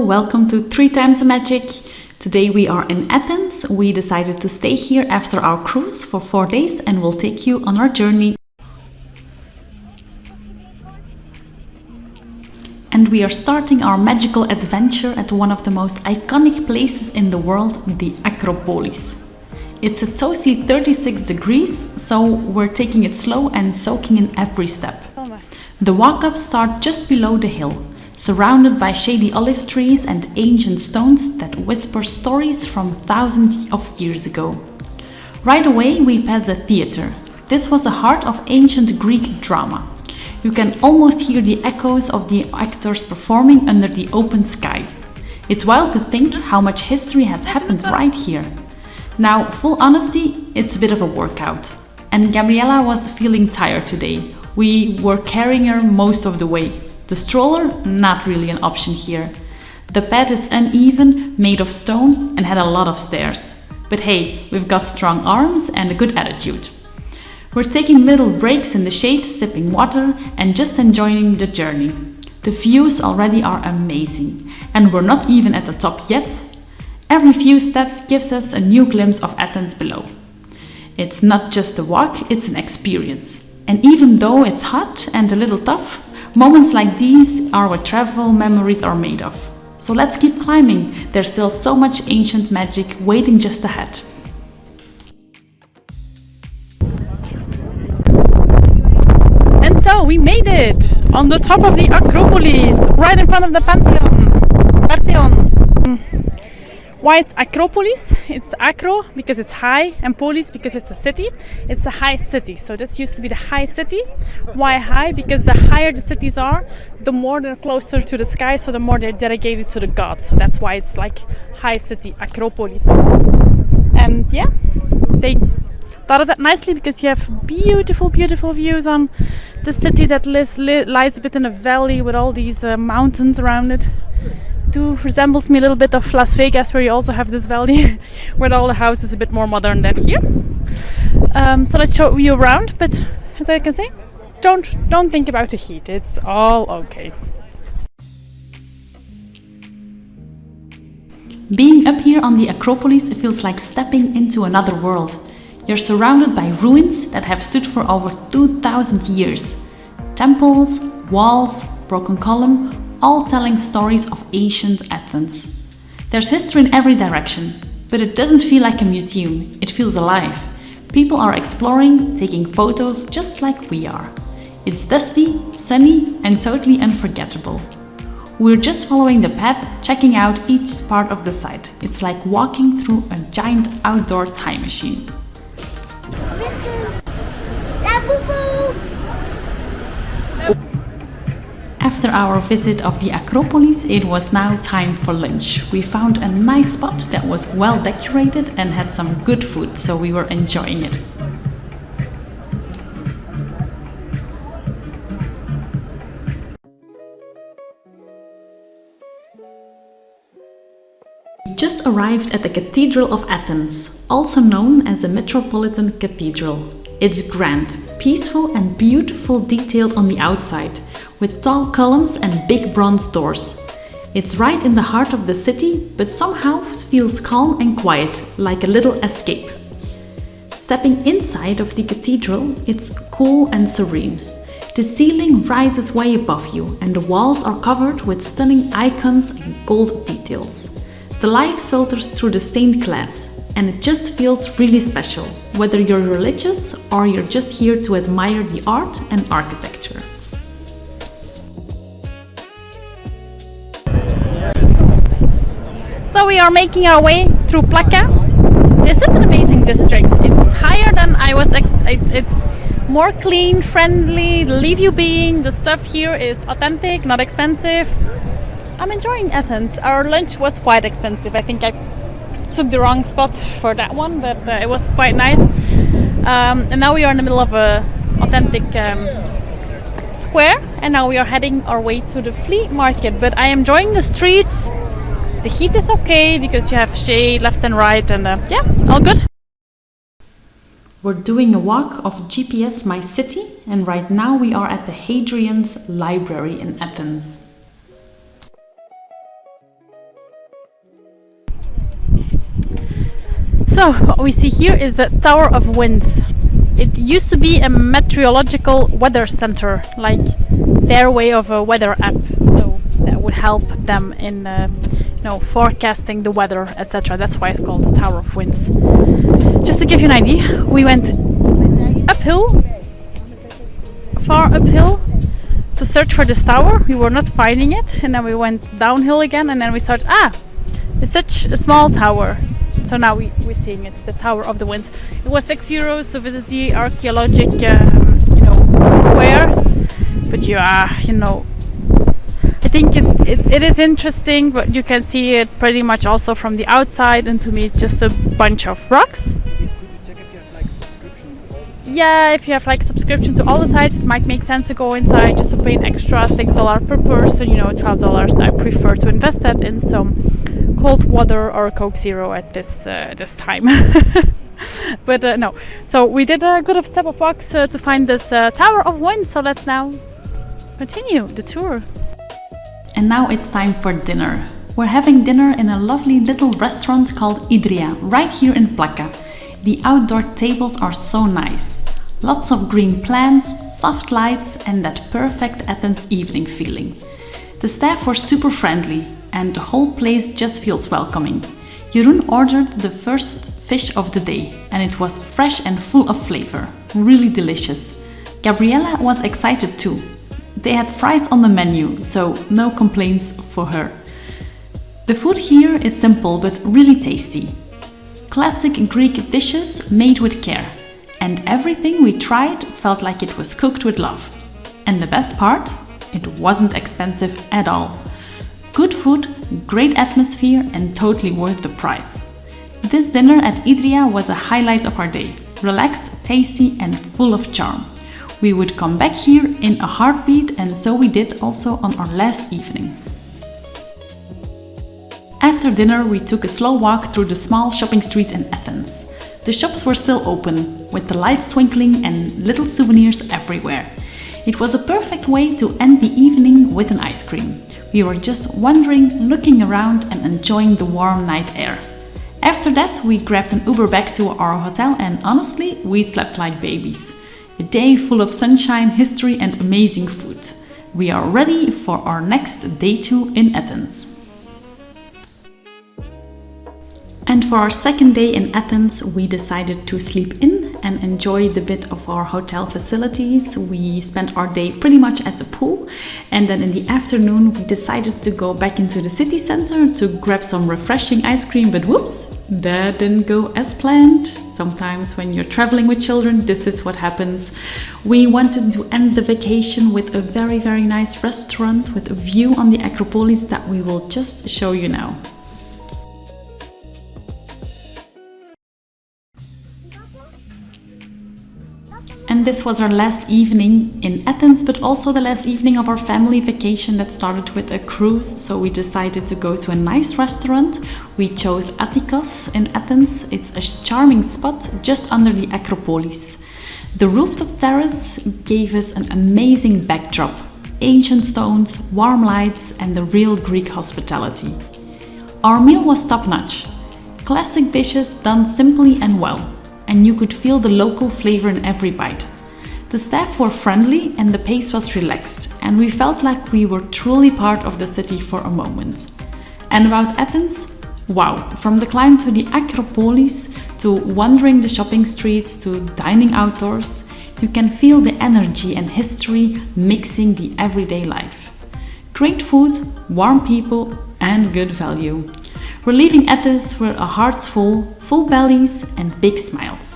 welcome to 3 Times the Magic. Today we are in Athens. We decided to stay here after our cruise for 4 days and we'll take you on our journey. And we are starting our magical adventure at one of the most iconic places in the world, the Acropolis. It's a toasty 36 degrees, so we're taking it slow and soaking in every step. The walk-ups start just below the hill, surrounded by shady olive trees and ancient stones that whisper stories from thousands of years ago. Right away we pass a theater. This was the heart of ancient Greek drama. You can almost hear the echoes of the actors performing under the open sky. It's wild to think how much history has happened right here. Now, full honesty, it's a bit of a workout. And Gabriella was feeling tired today. We were carrying her most of the way. The stroller, not really an option here. The path is uneven, made of stone, and had a lot of stairs. But hey, we've got strong arms and a good attitude. We're taking little breaks in the shade, sipping water, and just enjoying the journey. The views already are amazing, and we're not even at the top yet. Every few steps gives us a new glimpse of Athens below. It's not just a walk, it's an experience. And even though it's hot and a little tough, moments like these are what travel memories are made of. So let's keep climbing. There's still so much ancient magic waiting just ahead. And so we made it on the top of the Acropolis, right in front of the Parthenon. Why it's Acropolis? It's acro because it's high and polis because it's a city. It's a high city. So this used to be the high city. Why high? Because the higher the cities are, the more they're closer to the sky, so the more they're dedicated to the gods. So that's why it's like high city, Acropolis. And yeah, they thought of that nicely because you have beautiful, beautiful views on the city that lies a bit in a valley with all these mountains around it. It resembles me a little bit of Las Vegas, where you also have this valley where all the houses are a bit more modern than here. So let's show you around, but as I can say, don't think about the heat. It's all okay. Being up here on the Acropolis, it feels like stepping into another world. You're surrounded by ruins that have stood for over 2,000 years. Temples, walls, broken column, all telling stories of ancient Athens. There's history in every direction, but it doesn't feel like a museum, it feels alive. People are exploring, taking photos just like we are. It's dusty, sunny, and totally unforgettable. We're just following the path, checking out each part of the site. It's like walking through a giant outdoor time machine. After our visit of the Acropolis, it was now time for lunch. We found a nice spot that was well decorated and had some good food, so we were enjoying it. We just arrived at the Cathedral of Athens, also known as the Metropolitan Cathedral. It's grand, peaceful and beautiful detailed on the outside, with tall columns and big bronze doors. It's right in the heart of the city, but somehow feels calm and quiet, like a little escape. Stepping inside of the cathedral, it's cool and serene. The ceiling rises way above you, and the walls are covered with stunning icons and gold details. The light filters through the stained glass, and it just feels really special, whether you're religious or you're just here to admire the art and architecture. So we are making our way through Plaka. This is an amazing district. It's higher than I was it's more clean, friendly, leave you being. The stuff here is authentic, not expensive. I'm enjoying Athens. Our lunch was quite expensive. I think I took the wrong spot for that one, but it was quite nice. And now we are in the middle of a authentic square, and now we are heading our way to the flea market. But I am enjoying the streets. The heat is okay because you have shade left and right, and yeah, all good. We're doing a walk of GPS My City, and right now we are at the Hadrian's library in Athens. So what we see here is the Tower of Winds. It used to be a meteorological weather center, like their way of a weather app, so that would help them in forecasting the weather, etc. That's why it's called the Tower of Winds. Just to give you an idea, we went uphill, far uphill, to search for this tower. We were not finding it, and then we went downhill again, and then we thought, it's such a small tower. So now we're seeing it, the Tower of the Winds. It was €6 to visit the archaeologic, square. But I think it is interesting, but you can see it pretty much also from the outside, and to me it's just a bunch of rocks. Yeah, if you have like subscription to all the sites, it might make sense to go inside just to pay an extra $6 per person, $12. I prefer to invest that in some cold water or Coke Zero at this time. But no, so we did a good step of walks to find this Tower of Wind, so let's now continue the tour. And now it's time for dinner. We're having dinner in a lovely little restaurant called Idria, right here in Plaka. The outdoor tables are so nice. Lots of green plants, soft lights, and that perfect Athens evening feeling. The staff were super friendly, and the whole place just feels welcoming. Jeroen ordered the first fish of the day, and it was fresh and full of flavor. Really delicious. Gabriella was excited too. They had fries on the menu, so no complaints for her. The food here is simple but really tasty. Classic Greek dishes made with care, and everything we tried felt like it was cooked with love. And the best part? It wasn't expensive at all. Good food, great atmosphere, and totally worth the price. This dinner at Idria was a highlight of our day. Relaxed, tasty, and full of charm. We would come back here in a heartbeat, and so we did also on our last evening. After dinner, we took a slow walk through the small shopping streets in Athens. The shops were still open, with the lights twinkling and little souvenirs everywhere. It was a perfect way to end the evening with an ice cream. We were just wandering, looking around, and enjoying the warm night air. After that, we grabbed an Uber back to our hotel, and honestly, we slept like babies. A day full of sunshine, history, and amazing food. We are ready for our next day 2 in Athens. And for our second day in Athens, we decided to sleep in and enjoy the bit of our hotel facilities. We spent our day pretty much at the pool, and then in the afternoon we decided to go back into the city center to grab some refreshing ice cream, but whoops, that didn't go as planned. Sometimes when you're traveling with children, this is what happens. We wanted to end the vacation with a very, very nice restaurant with a view on the Acropolis that we will just show you now. And this was our last evening in Athens, but also the last evening of our family vacation that started with a cruise. So we decided to go to a nice restaurant. We chose Atikos in Athens. It's a charming spot just under the Acropolis. The rooftop terrace gave us an amazing backdrop. Ancient stones, warm lights, and the real Greek hospitality. Our meal was top-notch. Classic dishes done simply and well. And you could feel the local flavor in every bite. The staff were friendly and the pace was relaxed, and we felt like we were truly part of the city for a moment. And about Athens? Wow, from the climb to the Acropolis, to wandering the shopping streets, to dining outdoors, you can feel the energy and history mixing the everyday life. Great food, warm people, and good value. We're leaving Athens with our hearts full bellies, and big smiles.